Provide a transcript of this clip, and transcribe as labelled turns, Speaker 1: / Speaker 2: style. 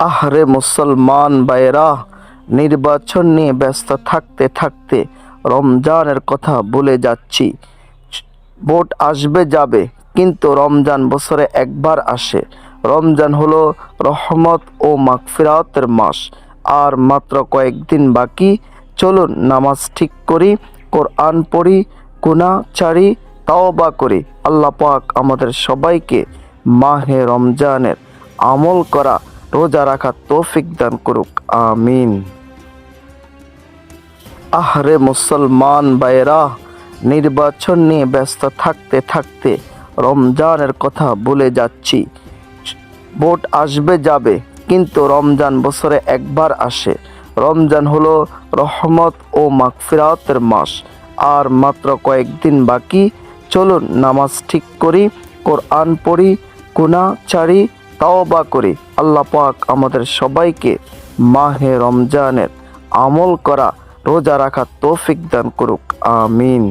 Speaker 1: আহরে মুসলমান ভাইরা, নির্বাচন নিয়ে ব্যস্ত থাকতে থাকতে রমজানের কথা ভুলে যাচ্ছি। ভোট আসবে যাবে, কিন্তু রমজান বছরে একবার আসে। রমজান হলো রহমত ও মাগফিরাতের মাস। আর মাত্র কয়েকদিন বাকি। চলুন নামাজ ঠিক করি, কোরআন পড়ি, গুনাহ ছাড়ি, তাওবা করি। আল্লাহ পাক আমাদের সবাইকে মাহে রমজানের আমল করা, রোজা রাখার তৌফিক দান করুক, আমিন। আহরে মুসলমান ভাইরা, নির্বাচন নিয়ে ব্যস্ত থাকতে থাকতে রমজানের কথা ভুলে যাচ্ছি। ভোট আসবে যাবে, কিন্তু রমজান বছরে একবার আসে। রমজান হলো রহমত ও মাগফিরাতের মাস। আর মাত্র কয়েকদিন বাকি। চলুন নামাজ ঠিক করি, কোরআন পড়ি, গুনাহ ছাড়ি, তাওবা করি। আল্লাহ পাক আমাদের সবাইকে মাহে রমজানের আমল করা, রোজা রাখার তৌফিক দান করুক, আমিন।